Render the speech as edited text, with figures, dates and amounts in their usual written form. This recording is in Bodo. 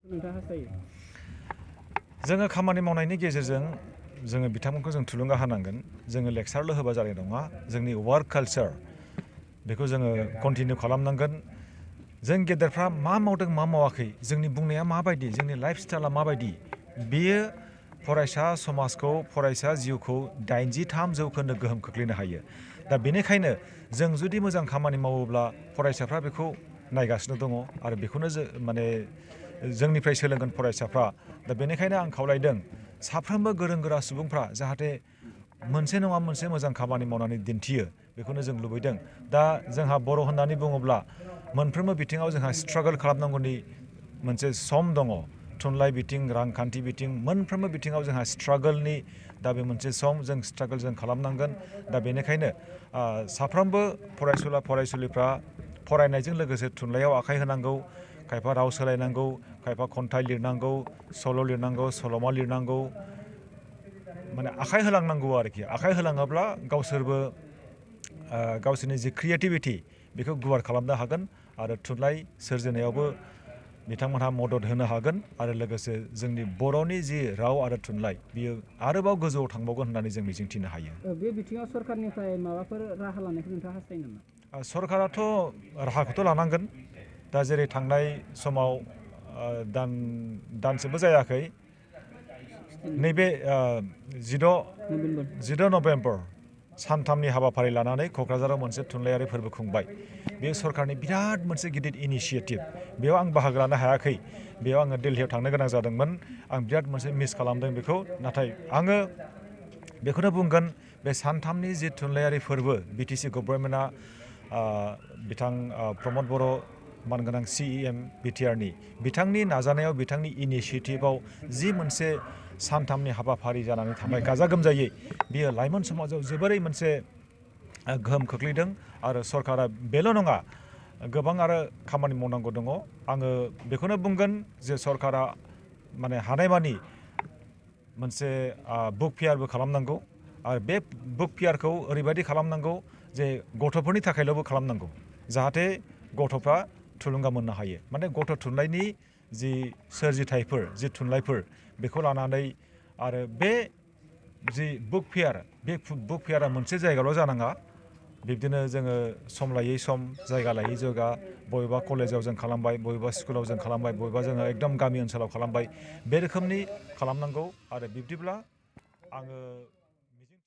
जोङो खामानि मावनायनि गेजेरजों जोङो बिथांमोनखौ जों थुलुंगा होनांगोन जोङो लेक्सारल' होबा जानाय नङा जोंनि वार्क कालचार बेखौ जोङो कन्टिनिउ खालामनांगोन जों गेदेरफ्रा मा मावदों मा मावाखै जोंनि बुंनाया माबायदि जोंनि लाइफ स्टाइला माबायदि बेयो फरायसा समाजखौ फरायसा जिउखौ 83% गोहोम खोख्लैनो हायो दा बेनिखायनो जों जुदि मोजां खामानि मावोब्ला फरायसाफ्रा बेखौ नायगासिनो दङ आरो बेखौनो माने जोंनिफ्राय सोलोंगोन फरायसाफ्रा दा बेनिखायनो आं खावलायदों साफ्रोमबो गोरों गोरा सुबुंफ्रा जाहाथे मोनसे नङा मोनसे मोजां खामानि मावनानै दिन्थियो बेखौनो जों लुबैदों दा जोंहा बर' होननानै बुङोब्ला मोनफ्रोमबो बिथिङाव जोंहा स्ट्रागल खालामनांगौनि मोनसे सम दङ थुनलाइ बिथिं रांखान्थि बिथिं मोनफ्रोमबो बिथिङाव जोंहा स्ट्रागलनि दा बे मोनसे सम जों स्ट्रागल जों खालामनांगोन दा बेनिखायनो साफ्रोमबो फरायसुला फरायसुलिफ्रा फरायनायजों लोगोसे थुनलाइयाव आखाइ होनांगौ खायफा राव सोलायनांगौ खायफा खन्थाइ लिरनांगौ सल' लिरनांगौ सल'मा लिरनांगौ माने आखाइ होलांनांगौ आरोखि आखाइ होलाङाब्ला गावसोरबो गावसोरनि जि क्रिएटिभिटि बेखौ गुवार खालामनो हागोन आरो थुनलाइ सोरजिनायावबो बिथांमोनहा मदद होनो हागोन आरो लोगोसे जोंनि बर'नि जि राव आरो थुनलाइ बियो आरोबाव गोजौआव थांबावगोन होननानै जों मिजिंथिनो हायो बे बिथिङाव सरकारनिफ्राय माबाफोर राहा लानायखौ नोंथाङा हास्थायो नामा सरकाराथ' राहाखौथ' लानांगोन दा जेरै थांनाय समाव दानसेबो जायाखै नैबे 16 नभेम्बर सानथामनि हाबाफारि लानानै क'क्राझाराव मोनसे थुनलाइयारि फोरबो खुंबाय बे सरकारनि बिराद मोनसे गिदिर इनिशियेटिभ बेयाव आं बाहागो लानो हायाखै बेयाव आङो दिल्लीयाव थांनो गोनां जादोंमोन आं बिराद मोनसे मिस खालामदों बेखौ नाथाय आङो बेखौनो बुंगोन बे सानथामनि जि थुनलाइयारि फोरबो बिटिसि गभर्नमेन्टआ बिथां प्रमद बर' मानगोनां CEM बिटिआरनि बिथांनि नाजानायाव बिथांनि इनिशियेटिभआव जि मोनसे सानथामनि हाबाफारि जानानै थांबाय गाजा गोमजायै बियो लाइमोन समाजाव जोबोरै मोनसे गोहोम खोख्लैदों आरो सरकारा बेल' नङा गोबां आरो खामानि मावनांगौ दङ आङो बेखौनो बुंगोन जे सरकारा माने हानायमानि मोनसे बुक फेयारबो खालामनांगौ आरो बे बुक फेयारखौ ओरैबायदि खालामनांगौ जे गथ'फोरनि थाखायल'बो खालामनांगौ जाहाथे गथ'फ्रा थुलुंगा मोननो हायो माने गथ' थुनलाइनि जि सोरजिथायफोर जि थुनलाइफोर बेखौ लानानै आरो बे जि बुक फेयार बे बुक फेयारा मोनसे जायगायावल' जानाङा बिब्दिनो जोङो सम लायै सम जायगा लायै जायगा बबेबा कलेजाव जों खालामबाय बबेबा स्कुलाव जों खालामबाय बबेबा जोङो एकदम गामि ओनसोलाव खालामबाय बे रोखोमनि खालामनांगौ आरो बिब्दिब्ला आङो